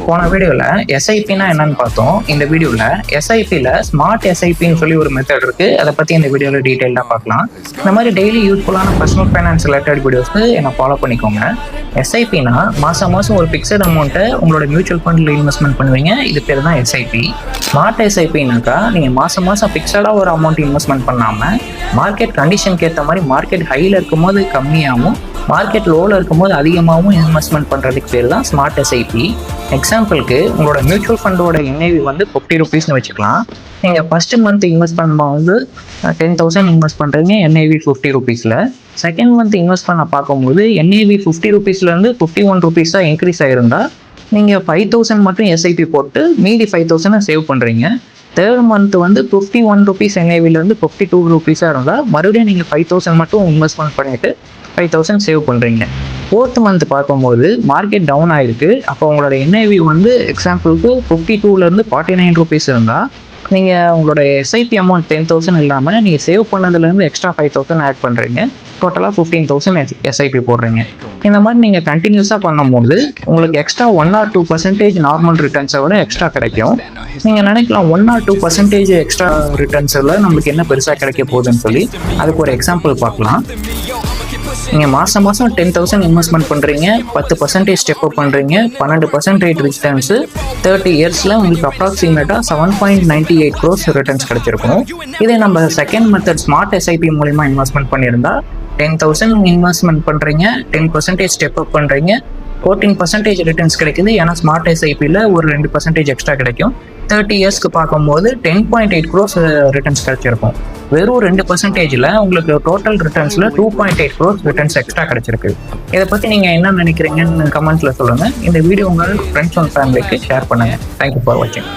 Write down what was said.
போன வீடியோவில் எஸ்ஐபினா என்னன்னு பார்த்தோம். இந்த வீடியோவில் எஸ்ஐபியில் ஸ்மார்ட் எஸ்ஐபின்னு சொல்லி ஒரு மெத்தட் இருக்குது. அதை பற்றி இந்த வீடியோவில் டீட்டெயிலாக பார்க்கலாம். இந்த மாதிரி டெய்லி யூஸ்ஃபுல்லான பர்சனல் ஃபைனான்ஸ் ரிலேட்டட் வீடியோஸ்க்கு என்னை ஃபாலோ பண்ணிக்கோங்க. எஸ்ஐபினா மாதம் ஒரு ஃபிக்ஸட் அமௌண்ட்டை உங்களோட மியூச்சுவல் ஃபண்டில் இன்வெஸ்ட்மெண்ட் பண்ணுவீங்க. இது பேர் தான் எஸ்ஐபி. ஸ்மார்ட் எஸ்ஐபினாக்கா நீங்கள் மாதம் ஃபிக்ஸடாக ஒரு அமௌண்ட் இன்வெஸ்ட்மெண்ட் பண்ணாமல் மார்க்கெட் கண்டிஷனுக்கு ஏற்ற மாதிரி மார்க்கெட் ஹையில் இருக்கும்போது கம்மியாகவும் மார்க்கெட் லோவில் இருக்கும்போது அதிகமாகவும் இன்வெஸ்ட்மெண்ட் பண்ணுறதுக்கு பேர் தான் ஸ்மார்ட் எஸ்ஐபி. எக்ஸாம்பிளுக்கு உங்களோட மியூச்சுவல் ஃபண்டோட என்ஐவி ₹50 வச்சுக்கலாம். நீங்கள் ஃபஸ்ட்டு மந்த் இன்வெஸ்ட் பண்ணும்போது 10,000 இன்வெஸ்ட் பண்ணுறீங்க என்ஐவி ₹50. செகண்ட் மந்த் இன்வெஸ்ட் பண்ண பார்க்கும்போது என்ஐவி ₹50 ₹51 தான் இன்க்ரீஸ் ஆகிருந்தால் நீங்கள் 5,000 மட்டும் எஸ்ஐபி போட்டு மீதி 5,000 சேவ் பண்ணுறீங்க. தேர்ட் மந்த் ₹51 என்ஐவிலேருந்து ₹52 இருந்தால் மறுபடியும் நீங்கள் 5,000 மட்டும் இன்வெஸ்ட்மெண்ட் பண்ணிவிட்டு 5,000 சேவ் பண்ணுறீங்க. ஃபோர்த் மந்த் பார்க்கும்போது மார்க்கெட் டவுன் ஆகிருக்கு. அப்போ உங்களோட என்ஐவி எக்ஸாம்பிளுக்கு ₹52 ₹49 இருந்தால் நீங்கள் உங்களோட எஸ்ஐபி அமௌண்ட் 10,000 இல்லாமல் நீங்கள் சேவ் பண்ணதுலேருந்து எக்ஸ்ட்ரா 5,000 ஆட் பண்ணுறீங்க. டோட்டலாக 15,000 எஸ்ஐபி போடுறீங்க. இந்த மாதிரி நீங்கள் கண்டினியூஸாக பண்ணும்போது உங்களுக்கு எக்ஸ்ட்ரா 1 or 2% நார்மல் ரிட்டர்ன்ஸை விட எக்ஸ்ட்ரா கிடைக்கும். நீங்கள் நினைக்கலாம் 1 or 2% எக்ஸ்ட்ரா ரிட்டர்ன்ஸில் நம்மளுக்கு என்ன பெருசாக கிடைக்க போகுதுன்னு சொல்லி அதுக்கு ஒரு எக்ஸாம்பிள் பார்க்கலாம். நீங்கள் மாதம் 10,000 இன்வெஸ்ட்மெண்ட் பண்ணுறீங்க, 10% ஸ்டெப் அப் பண்ணுறீங்க, 12% ரிட்டர்ன்ஸு 30 இயர்ஸில் உங்களுக்கு அப்ராக்சிமேட்டாக 7.98 crores ரிட்டர்ன்ஸ் கிடைச்சிருக்கும். இதே நம்ம செகண்ட் மெத்தட் ஸ்மார்ட் எஸ்ஐபி மூலிமா இன்வெஸ்ட்மெண்ட் பண்ணியிருந்தா 10,000 இன்வெஸ்ட்மெண்ட் பண்ணுறீங்க, 10% ஸ்டெப் அப் பண்ணுறீங்க, 14% ரிட்டர்ன்ஸ் கிடைக்குது. ஏன்னா ஸ்மார்ட் எஸ்ஐபியில் ஒரு 2% எக்ஸ்ட்ரா கிடைக்கும். 30 இயர்ஸ்க்கு பார்க்கும்போது 10.8 crores ரிட்டர்ன்ஸ் கிடைச்சிருக்கும். வெறும் 2%ல் உங்களுக்கு டோட்டல் ரிட்டர்ன்ஸில் 2.8 crores ரிட்டர்ன்ஸ் எக்ஸ்ட்ரா கிடைச்சிருக்கு. இதை பற்றி நீங்கள் என்ன நினைக்கிறீங்கன்னு கமெண்ட்ஸில் சொல்லுங்கள். இந்த வீடியோ உங்கள் ஃப்ரெண்ட்ஸ் அண்ட் ஃபேமிலிக்கு ஷேர் பண்ணுங்கள். தேங்க்யூ ஃபார் வாட்சிங்.